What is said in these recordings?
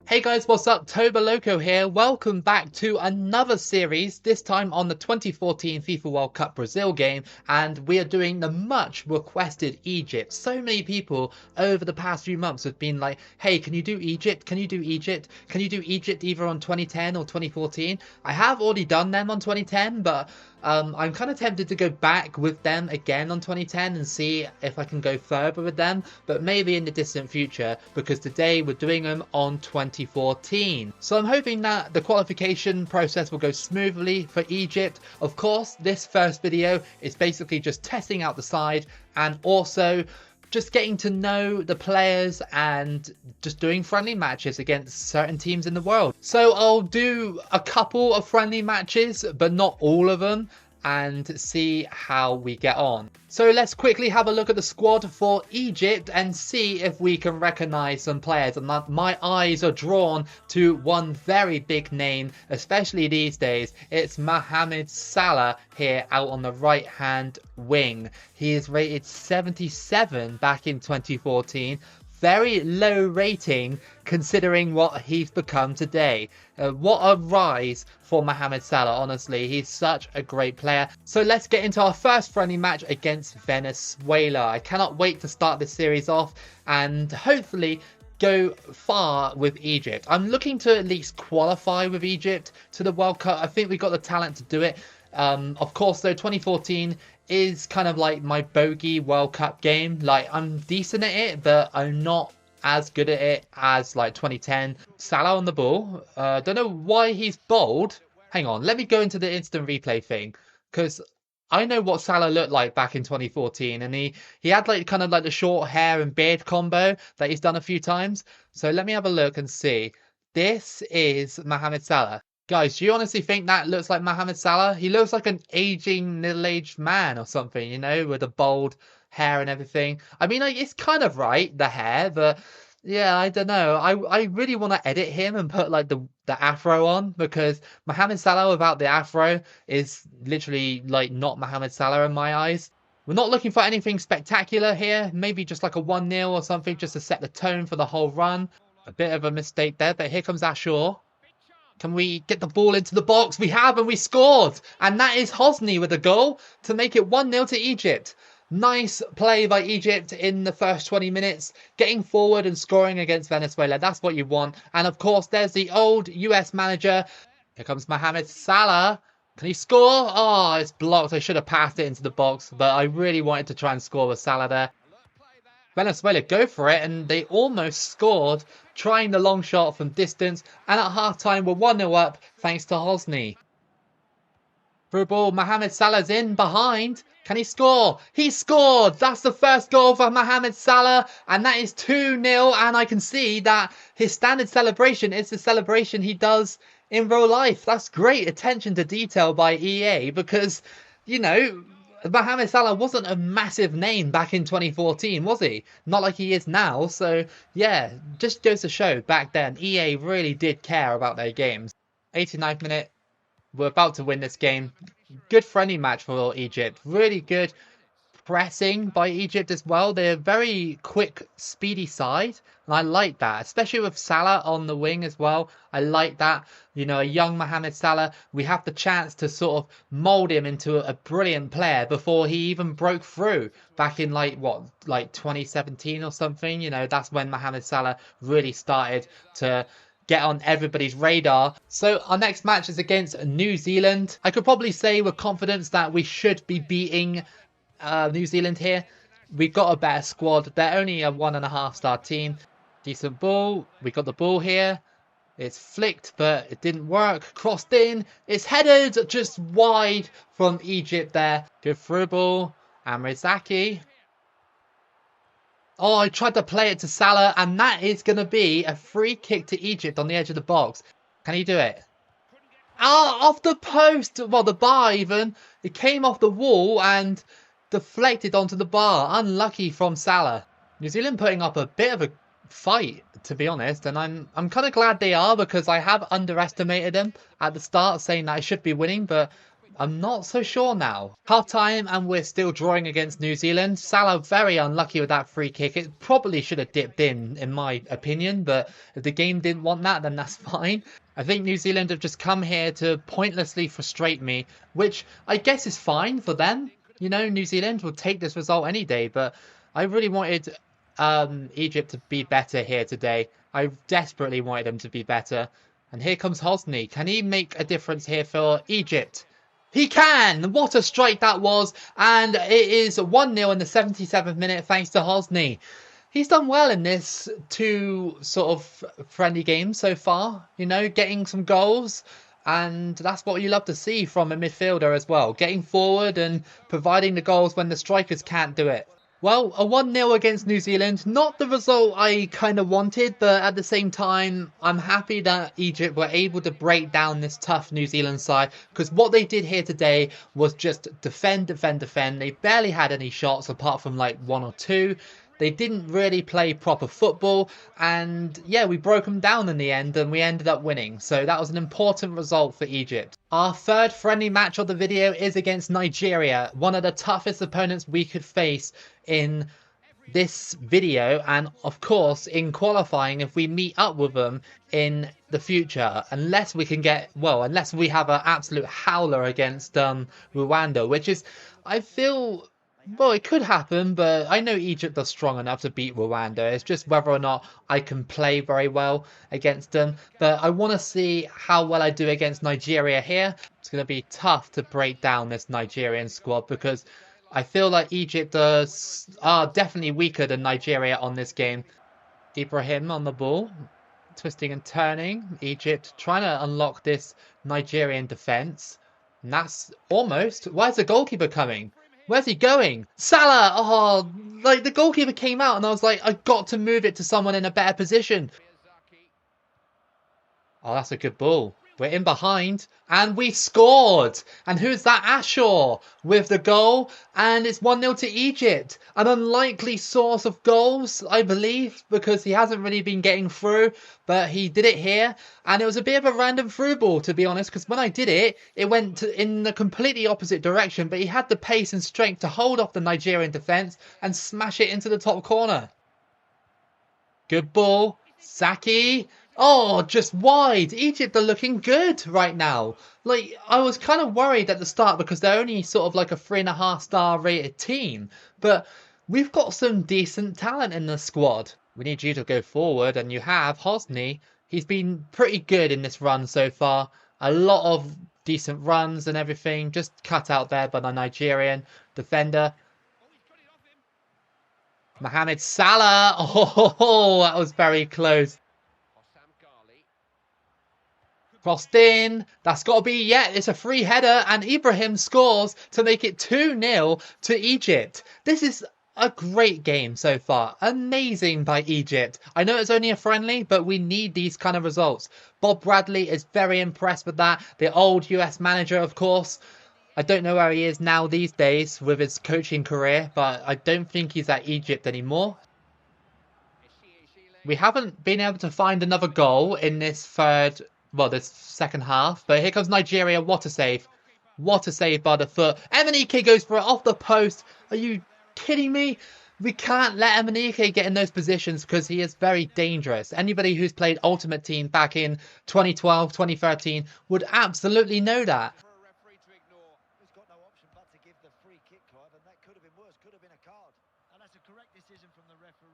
Hey guys, what's up? Toboloco here. Welcome back to another series, this time on the 2014 FIFA World Cup Brazil game, and we are doing the much requested Egypt. So many people over the past few months have been like, hey, can you do Egypt? Can you do Egypt? Can you do Egypt either on 2010 or 2014? I have already done them on 2010, but I'm kind of tempted to go back with them again on 2010 and see if I can go further with them, but maybe in the distant future, because today we're doing them on 2014. So I'm hoping that the qualification process will go smoothly for Egypt. Of course, this first video is basically just testing out the side and also just getting to know the players and just doing friendly matches against certain teams in the world. So I'll do a couple of friendly matches, but not all of them, and see how we get on. So let's quickly have a look at the squad for Egypt and see if we can recognize some players. And my eyes are drawn to one very big name, especially these days. It's Mohamed Salah here out on the right hand wing. He is rated 77 back in 2014. Very low rating considering what he's become today. What a rise for Mohamed Salah, honestly. He's such a great player. So let's get into our first friendly match against Venezuela. I cannot wait to start this series off and hopefully go far with Egypt. I'm looking to at least qualify with Egypt to the World Cup. I think we've got the talent to do it. Of course, though, 2014 is kind of like my bogey World Cup game. Like, I'm decent at it, but I'm not as good at it as like 2010. Salah on the ball. Don't know why he's bold. Hang on, let me go into the instant replay thing, because I know what Salah looked like back in 2014, and he had like kind of like the short hair and beard combo that he's done a few times. So let me have a look and see. This is Mohamed Salah. Guys, do you honestly think that looks like Mohamed Salah? He looks like an aging middle-aged man or something, you know, with the bald hair and everything. I mean, like, it's kind of right, the hair, but yeah, I don't know. I really want to edit him and put like the afro on, because Mohamed Salah without the afro is literally like not Mohamed Salah in my eyes. We're not looking for anything spectacular here. Maybe just like a 1-0 or something just to set the tone for the whole run. A bit of a mistake there, but here comes Ashore. Can we get the ball into the box? We have, and we scored. And that is Hosni with a goal to make it 1-0 to Egypt. Nice play by Egypt in the first 20 minutes, getting forward and scoring against Venezuela. That's what you want. And of course, there's the old US manager. Here comes Mohamed Salah. Can he score? Oh, it's blocked. I should have passed it into the box, but I really wanted to try and score with Salah there. Venezuela go for it, and they almost scored, trying the long shot from distance, and at half-time we're 1-0 up thanks to Hosni. Through ball, Mohamed Salah's in behind. Can he score? He scored! That's the first goal for Mohamed Salah, and that is 2-0, and I can see that his standard celebration is the celebration he does in real life. That's great attention to detail by EA, because, you know, Mohamed Salah wasn't a massive name back in 2014, was he? Not like he is now. So, yeah, just goes to show back then EA really did care about their games. 89th minute. We're about to win this game. Good friendly match for Egypt. Really good pressing by Egypt as well. They're a very quick, speedy side, and I like that, especially with Salah on the wing as well. I like that. You know, a young Mohamed Salah, we have the chance to sort of mold him into a brilliant player before he even broke through back in like 2017 or something. You know, that's when Mohamed Salah really started to get on everybody's radar. So our next match is against New Zealand. I could probably say with confidence that we should be beating New Zealand here. We've got a better squad. They're only a 1.5-star team. Decent ball. We got the ball here. It's flicked, but it didn't work. Crossed in. It's headed just wide from Egypt there. Good through ball. Amrizaki. Oh, I tried to play it to Salah, and that is going to be a free kick to Egypt on the edge of the box. Can he do it? Oh, off the post. Well, the bar even. It came off the wall and deflected onto the bar. Unlucky from Salah. New Zealand putting up a bit of a fight, to be honest, and I'm kind of glad they are, because I have underestimated them at the start, saying that I should be winning, but I'm not so sure now. Half time and we're still drawing against New Zealand. Salah very unlucky with that free kick. It probably should have dipped in my opinion, but if the game didn't want that, then that's fine. I think New Zealand have just come here to pointlessly frustrate me, which I guess is fine for them. You know, New Zealand will take this result any day, but I really wanted Egypt to be better here today. I desperately wanted them to be better. And here comes Hosni. Can he make a difference here for Egypt? He can! What a strike that was! And it is 1-0 in the 77th minute thanks to Hosni. He's done well in this two sort of friendly games so far. You know, getting some goals. And that's what you love to see from a midfielder as well. Getting forward and providing the goals when the strikers can't do it. Well, a 1-0 against New Zealand, not the result I kind of wanted, but at the same time, I'm happy that Egypt were able to break down this tough New Zealand side, because what they did here today was just defend, defend, defend. They barely had any shots apart from like one or two. They didn't really play proper football, and yeah, we broke them down in the end and we ended up winning. So that was an important result for Egypt. Our third friendly match of the video is against Nigeria, one of the toughest opponents we could face in this video, and of course in qualifying if we meet up with them in the future, unless we can get, well, unless we have an absolute howler against Rwanda, which is, I feel, well, it could happen, but I know Egypt are strong enough to beat Rwanda. It's just whether or not I can play very well against them. But I want to see how well I do against Nigeria here. It's going to be tough to break down this Nigerian squad because I feel like Egypt are definitely weaker than Nigeria on this game. Ibrahim on the ball. Twisting and turning. Egypt trying to unlock this Nigerian defence. And that's almost... Where's the goalkeeper coming? Where's he going? Salah! Oh, like the goalkeeper came out and I was like, I got to move it to someone in a better position. Oh, that's a good ball. We're in behind and we scored. And who's that? Ashore with the goal. And it's 1-0 to Egypt. An unlikely source of goals, I believe, because he hasn't really been getting through. But he did it here. And it was a bit of a random through ball, to be honest, because when I did it, it went in the completely opposite direction. But he had the pace and strength to hold off the Nigerian defence and smash it into the top corner. Good ball. Saki. Oh, just wide. Egypt are looking good right now. Like, I was kind of worried at the start because they're only sort of like a 3.5-star rated team. But we've got some decent talent in the squad. We need you to go forward, and you have Hosni. He's been pretty good in this run so far. A lot of decent runs and everything. Just cut out there by the Nigerian defender. Mohamed Salah. Oh, that was very close. Crossed in. That's got to be, yeah, it's a free header. And Ibrahim scores to make it 2-0 to Egypt. This is a great game so far. Amazing by Egypt. I know it's only a friendly, but we need these kind of results. Bob Bradley is very impressed with that. The old US manager, of course. I don't know where he is now these days with his coaching career, but I don't think he's at Egypt anymore. We haven't been able to find another goal in this this second half. But here comes Nigeria. What a save. What a save by the foot. Emenike goes for it off the post. Are you kidding me? We can't let Emenike get in those positions because he is very dangerous. Anybody who's played Ultimate Team back in 2012, 2013 would absolutely know that.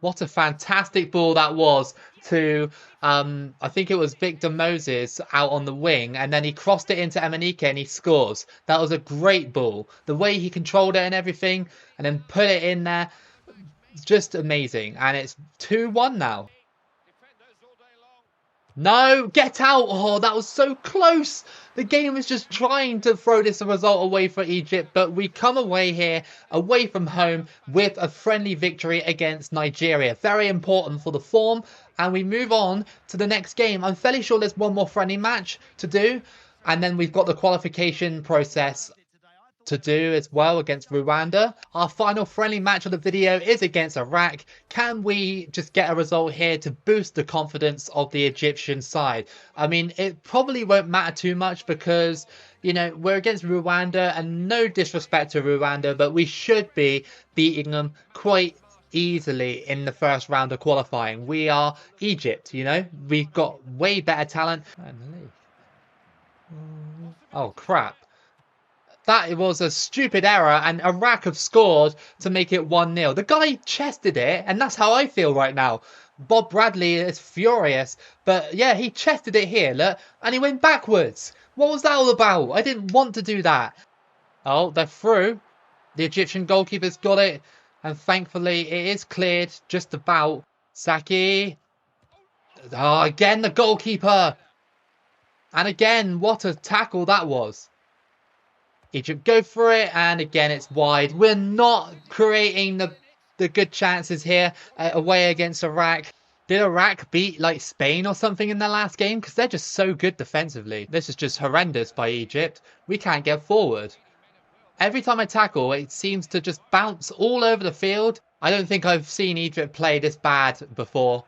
What a fantastic ball that was to, I think it was Victor Moses out on the wing. And then he crossed it into Emenike and he scores. That was a great ball. The way he controlled it and everything and then put it in there. Just amazing. And it's 2-1 now. No, get out. Oh, that was so close. The game was just trying to throw this result away for Egypt, but we come away here, away from home, with a friendly victory against Nigeria. Very important for the form, and we move on to the next game. I'm fairly sure there's one more friendly match to do, and then we've got the qualification process. to do as well against Rwanda. Our final friendly match of the video is against Iraq. Can we just get a result here to boost the confidence of the Egyptian side? I mean, it probably won't matter too much because, you know, we're against Rwanda, and no disrespect to Rwanda, but we should be beating them quite easily in the first round of qualifying. We are Egypt, you know, we've got way better talent. Oh crap. That was a stupid error, and Iraq have scored to make it 1-0. The guy chested it, and that's how I feel right now. Bob Bradley is furious, but yeah, he chested it here, look, and he went backwards. What was that all about? I didn't want to do that. Oh, they're through. The Egyptian goalkeeper's got it, and thankfully it is cleared just about. Saki. Oh, again the goalkeeper. And again, what a tackle that was. Egypt go for it, and again it's wide. We're not creating the good chances here away against Iraq. Did Iraq beat like Spain or something in their last game? Because they're just so good defensively. This is just horrendous by Egypt. We can't get forward. Every time I tackle, it seems to just bounce all over the field. I don't think I've seen Egypt play this bad before.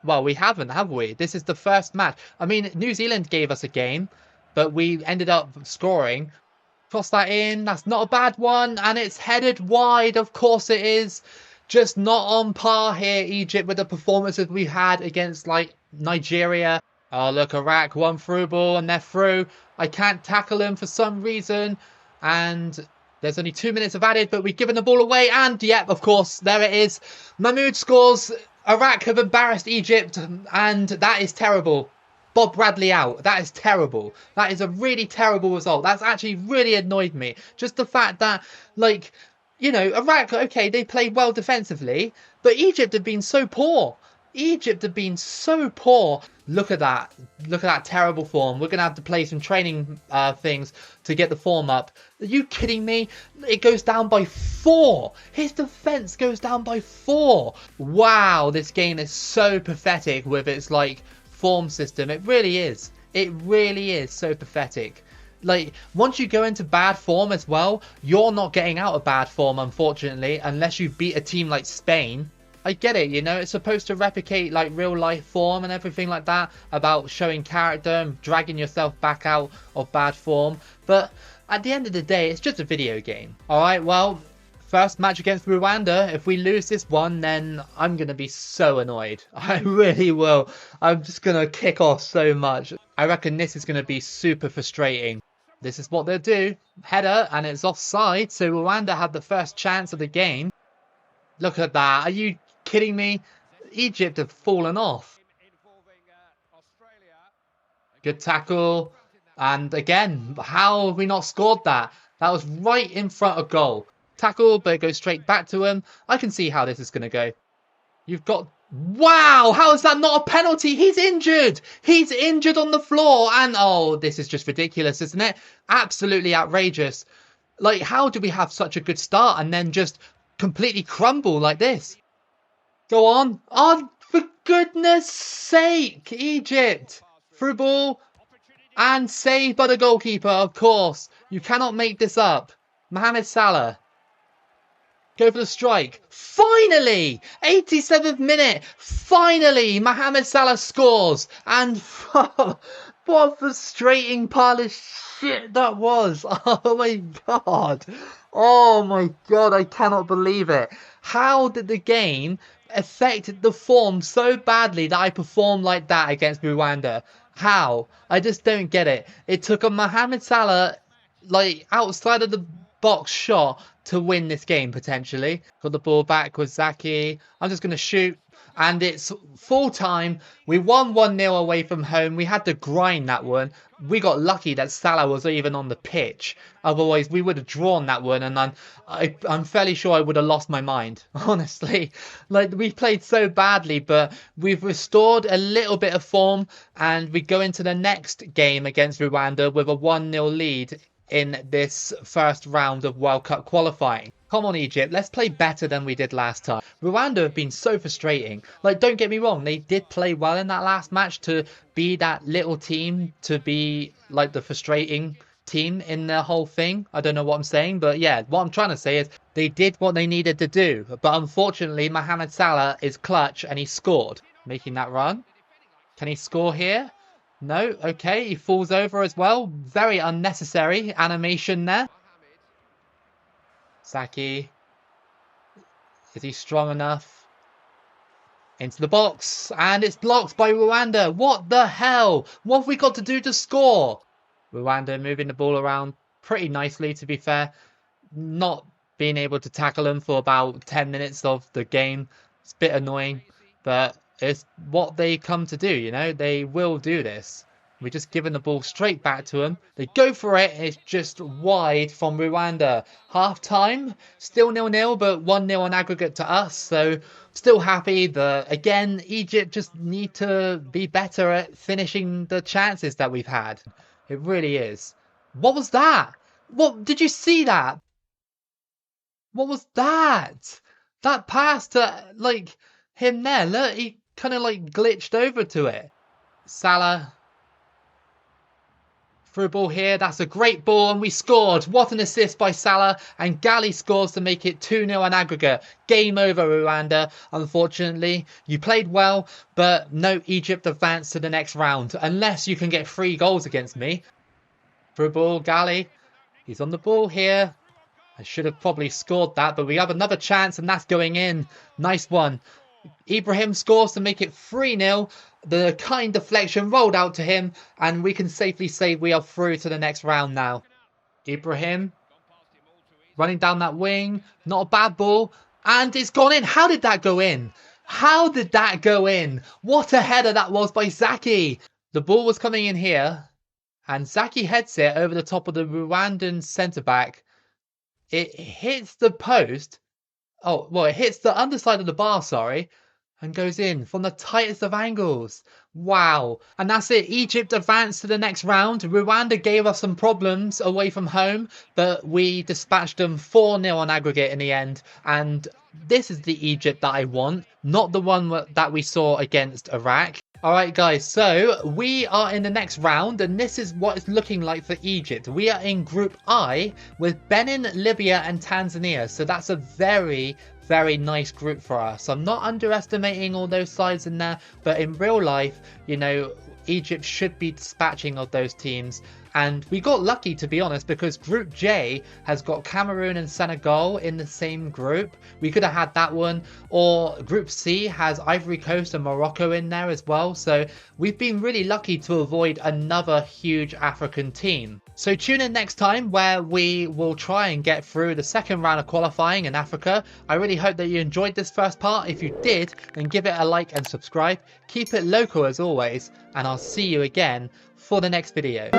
Well, we haven't, have we? This is the first match. I mean, New Zealand gave us a game, but we ended up scoring. Cross that in. That's not a bad one. And it's headed wide. Of course it is. Just not on par here, Egypt, with the performances we had against, like, Nigeria. Oh, look, Iraq, one through ball, and they're through. I can't tackle them for some reason. And there's only 2 minutes of added, but we've given the ball away. And, yep, of course, there it is. Mahmoud scores. Iraq have embarrassed Egypt, and that is terrible. Bob Bradley out. That is terrible. That is a really terrible result. That's actually really annoyed me. Just the fact that, like, you know, Iraq, okay, they played well defensively, but Egypt have been so poor. Egypt have been so poor. Look at that. Look at that terrible form. We're going to have to play some training things to get the form up. Are you kidding me? It goes down by 4. His defense goes down by 4. Wow, this game is so pathetic with its, like, form system. It really is. It really is so pathetic. Like, once you go into bad form as well, you're not getting out of bad form, unfortunately, unless you beat a team like Spain. I get it, you know, it's supposed to replicate like real life form and everything like that, about showing character and dragging yourself back out of bad form, but at the end of the day, it's just a video game. Alright, well, first match against Rwanda. If we lose this one, then I'm going to be so annoyed. I really will. I'm just going to kick off so much. I reckon this is going to be super frustrating. This is what they'll do. Header, and it's offside, so Rwanda had the first chance of the game. Look at that. Are you kidding me? Egypt have fallen off. Good tackle. And again, how have we not scored that? That was right in front of goal. Tackle, but it goes straight back to him. I can see how this is going to go. You've got... Wow! How is that not a penalty? He's injured! He's injured on the floor! And, oh, this is just ridiculous, isn't it? Absolutely outrageous. Like, how do we have such a good start and then just completely crumble like this? Go on. Oh, for goodness sake, Egypt. Through ball. And saved by the goalkeeper, of course. You cannot make this up. Mohamed Salah. Go for the strike. Finally! 87th minute. Finally, Mohamed Salah scores. And what a frustrating pile of shit that was. Oh my god. Oh my god, I cannot believe it. How did the game affect the form so badly that I performed like that against Rwanda? How? I just don't get it. It took a Mohamed Salah, like, outside of the box shot to win this game, potentially. Got the ball back with Zaki. I'm just going to shoot. And it's full time. We won 1-0 away from home. We had to grind that one. We got lucky that Salah was even on the pitch. Otherwise, we would have drawn that one. And I'm fairly sure I would have lost my mind. Honestly. Like, we played so badly. But we've restored a little bit of form. And we go into the next game against Rwanda with a 1-0 lead in this first round of World Cup qualifying. Come on, Egypt, let's play better than we did last time. Rwanda have been so frustrating. Like, don't get me wrong, they did play well in that last match to be that little team, to be like the frustrating team in the whole thing. I don't know what I'm saying, but yeah, what I'm trying to say is they did what they needed to do. But unfortunately, Mohamed Salah is clutch and he scored, making that run. Can he score here? No. Okay, he falls over as well. Very unnecessary animation there. Saki. Is he strong enough? Into the box, and it's blocked by Rwanda. What the hell? What have we got to do to score? Rwanda moving the ball around pretty nicely, to be fair. Not being able to tackle them for about 10 minutes of the game. It's a bit annoying, but it's what they come to do, you know? They will do this. We're just giving the ball straight back to them. They go for it. It's just wide from Rwanda. Half time, still 0-0, but 1-0 on aggregate to us. So still happy that, again, Egypt just need to be better at finishing the chances that we've had. It really is. What was that? What did you see that? What was that? That pass to, like, him there. Look, he kind of, like, glitched over to it. Salah. Through ball here, that's a great ball, and we scored. What an assist by Salah, and Gali scores to make it 2-0 on aggregate. Game over, Rwanda. Unfortunately, you played well, but no, Egypt advanced to the next round, unless you can get 3 goals against me. Through ball, Gali. He's on the ball here. I should have probably scored that, but we have another chance, and that's going in. Nice one. Ibrahim scores to make it 3-0. The kind deflection rolled out to him, and we can safely say we are through to the next round now. Ibrahim running down that wing. Not a bad ball. And it's gone in. How did that go in? How did that go in? What a header that was by Zaki. The ball was coming in here, and Zaki heads it over the top of the Rwandan centre-back. It hits the post. Oh, well, it hits the underside of the bar, sorry, and goes in from the tightest of angles. Wow. And that's it. Egypt advanced to the next round. Rwanda gave us some problems away from home, but we dispatched them 4-0 on aggregate in the end. And this is the Egypt that I want, not the one that we saw against Iraq. Alright guys, so we are in the next round, and this is what it's looking like for Egypt. We are in Group I with Benin, Libya and Tanzania. So that's a very nice group for us. I'm not underestimating all those sides in there, but in real life, you know, Egypt should be dispatching of those teams. And we got lucky, to be honest, because Group J has got Cameroon and Senegal in the same group. We could have had that one. Or Group C has Ivory Coast and Morocco in there as well. So we've been really lucky to avoid another huge African team. So tune in next time where we will try and get through the second round of qualifying in Africa. I really hope that you enjoyed this first part. If you did, then give it a like and subscribe. Keep it local as always, and I'll see you again for the next video.